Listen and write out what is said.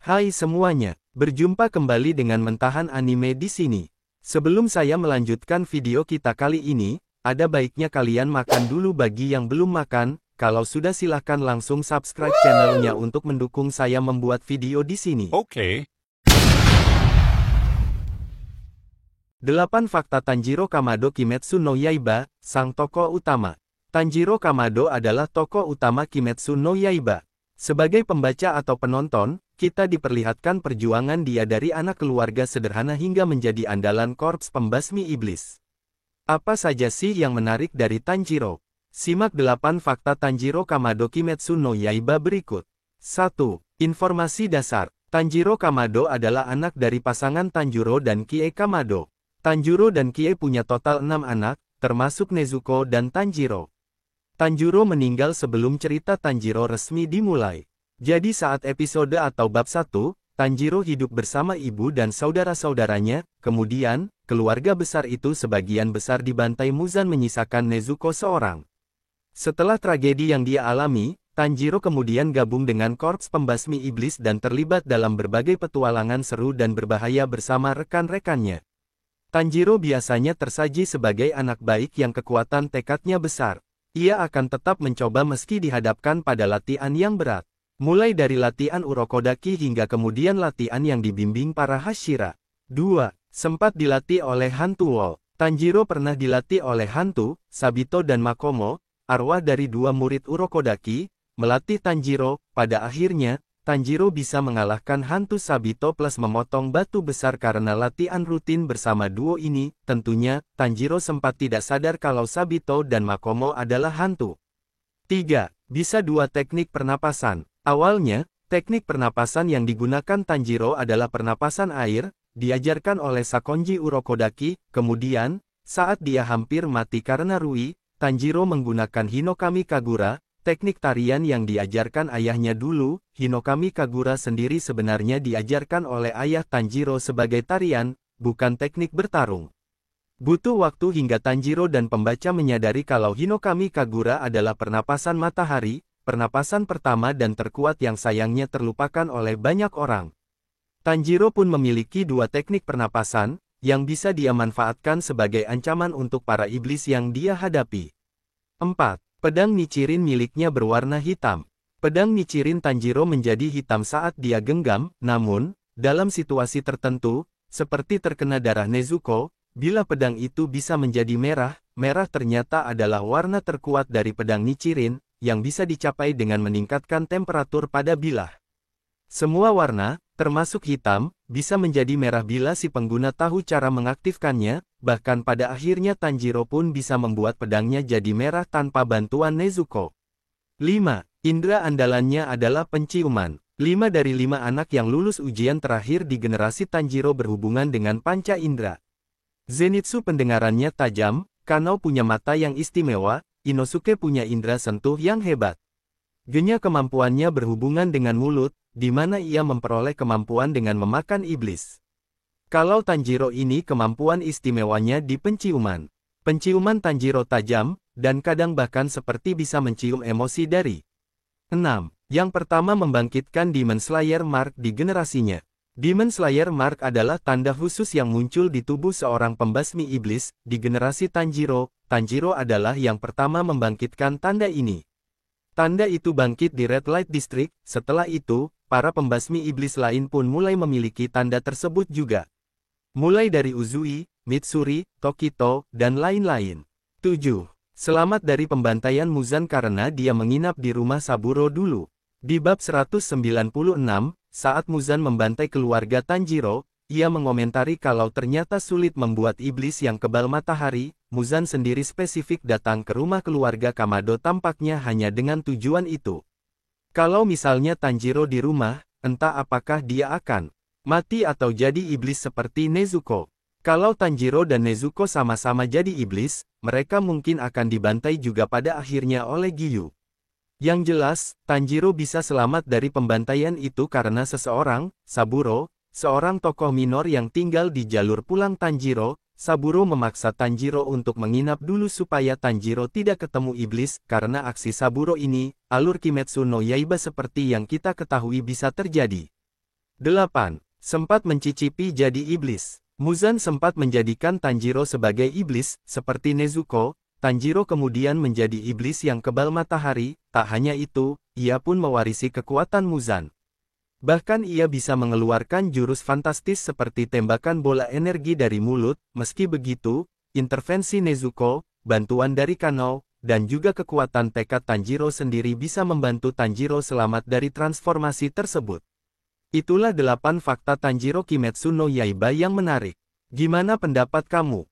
Hai semuanya, berjumpa kembali dengan Mentahan Anime di sini. Sebelum saya melanjutkan video kita kali ini, ada baiknya kalian makan dulu bagi yang belum makan. Kalau sudah silahkan langsung subscribe channelnya untuk mendukung saya membuat video di sini. Oke. 8 Fakta Tanjiro Kamado Kimetsu no Yaiba, sang tokoh utama. Tanjiro Kamado adalah tokoh utama Kimetsu no Yaiba. Sebagai pembaca atau penonton, kita diperlihatkan perjuangan dia dari anak keluarga sederhana hingga menjadi andalan korps pembasmi iblis. Apa saja sih yang menarik dari Tanjiro? Simak 8 fakta Tanjiro Kamado Kimetsu no Yaiba berikut. 1. Informasi dasar. Tanjiro Kamado adalah anak dari pasangan Tanjiro dan Kie Kamado. Tanjiro dan Kie punya total 6 anak, termasuk Nezuko dan Tanjiro. Tanjiro meninggal sebelum cerita Tanjiro resmi dimulai. Jadi saat episode atau bab 1, Tanjiro hidup bersama ibu dan saudara-saudaranya, kemudian, keluarga besar itu sebagian besar dibantai Muzan menyisakan Nezuko seorang. Setelah tragedi yang dia alami, Tanjiro kemudian gabung dengan korps pembasmi iblis dan terlibat dalam berbagai petualangan seru dan berbahaya bersama rekan-rekannya. Tanjiro biasanya tersaji sebagai anak baik yang kekuatan tekadnya besar. Ia akan tetap mencoba meski dihadapkan pada latihan yang berat. Mulai dari latihan Urokodaki hingga kemudian latihan yang dibimbing para Hashira. 2. Sempat dilatih oleh hantu Wall. Tanjiro pernah dilatih oleh hantu, Sabito dan Makomo, arwah dari 2 murid Urokodaki, melatih Tanjiro. Pada akhirnya, Tanjiro bisa mengalahkan hantu Sabito plus memotong batu besar karena latihan rutin bersama duo ini. Tentunya, Tanjiro sempat tidak sadar kalau Sabito dan Makomo adalah hantu. 3. Bisa 2 teknik pernapasan. Awalnya, teknik pernapasan yang digunakan Tanjiro adalah pernapasan air, diajarkan oleh Sakonji Urokodaki. Kemudian, saat dia hampir mati karena Rui, Tanjiro menggunakan Hinokami Kagura, teknik tarian yang diajarkan ayahnya dulu. Hinokami Kagura sendiri sebenarnya diajarkan oleh ayah Tanjiro sebagai tarian, bukan teknik bertarung. Butuh waktu hingga Tanjiro dan pembaca menyadari kalau Hinokami Kagura adalah pernapasan matahari, pernapasan pertama dan terkuat yang sayangnya terlupakan oleh banyak orang. Tanjiro pun memiliki 2 teknik pernapasan, yang bisa dia manfaatkan sebagai ancaman untuk para iblis yang dia hadapi. 4. Pedang Nichirin miliknya berwarna hitam. Pedang Nichirin Tanjiro menjadi hitam saat dia genggam, namun, dalam situasi tertentu, seperti terkena darah Nezuko, bila pedang itu bisa menjadi merah, merah ternyata adalah warna terkuat dari pedang Nichirin, yang bisa dicapai dengan meningkatkan temperatur pada bilah. Semua warna, termasuk hitam, bisa menjadi merah bila si pengguna tahu cara mengaktifkannya, bahkan pada akhirnya Tanjiro pun bisa membuat pedangnya jadi merah tanpa bantuan Nezuko. 5. Indra andalannya adalah penciuman. 5 dari 5 anak yang lulus ujian terakhir di generasi Tanjiro berhubungan dengan panca indra. Zenitsu pendengarannya tajam, Kanao punya mata yang istimewa, Inosuke punya indra sentuh yang hebat. Genya kemampuannya berhubungan dengan mulut, di mana ia memperoleh kemampuan dengan memakan iblis. Kalau Tanjiro ini kemampuan istimewanya di penciuman. Penciuman Tanjiro tajam, dan kadang bahkan seperti bisa mencium emosi dari. 6. Yang pertama membangkitkan Demon Slayer Mark di generasinya. Demon Slayer Mark adalah tanda khusus yang muncul di tubuh seorang pembasmi iblis. Di generasi Tanjiro, Tanjiro adalah yang pertama membangkitkan tanda ini. Tanda itu bangkit di Red Light District. Setelah itu, para pembasmi iblis lain pun mulai memiliki tanda tersebut juga. Mulai dari Uzui, Mitsuri, Tokito, dan lain-lain. 7. Selamat dari pembantaian Muzan karena dia menginap di rumah Saburo dulu. Di bab 196, saat Muzan membantai keluarga Tanjiro, ia mengomentari kalau ternyata sulit membuat iblis yang kebal matahari. Muzan sendiri spesifik datang ke rumah keluarga Kamado tampaknya hanya dengan tujuan itu. Kalau misalnya Tanjiro di rumah, entah apakah dia akan mati atau jadi iblis seperti Nezuko. Kalau Tanjiro dan Nezuko sama-sama jadi iblis, mereka mungkin akan dibantai juga pada akhirnya oleh Giyu. Yang jelas, Tanjiro bisa selamat dari pembantaian itu karena seseorang, Saburo, seorang tokoh minor yang tinggal di jalur pulang Tanjiro. Saburo memaksa Tanjiro untuk menginap dulu supaya Tanjiro tidak ketemu iblis. Karena aksi Saburo ini, alur Kimetsu no Yaiba seperti yang kita ketahui bisa terjadi. 8. Sempat mencicipi jadi iblis. Muzan sempat menjadikan Tanjiro sebagai iblis, seperti Nezuko. Tanjiro kemudian menjadi iblis yang kebal matahari. Tak hanya itu, ia pun mewarisi kekuatan Muzan. Bahkan ia bisa mengeluarkan jurus fantastis seperti tembakan bola energi dari mulut. Meski begitu, intervensi Nezuko, bantuan dari Kano, dan juga kekuatan tekad Tanjiro sendiri bisa membantu Tanjiro selamat dari transformasi tersebut. Itulah 8 fakta Tanjiro Kimetsu no Yaiba yang menarik. Gimana pendapat kamu?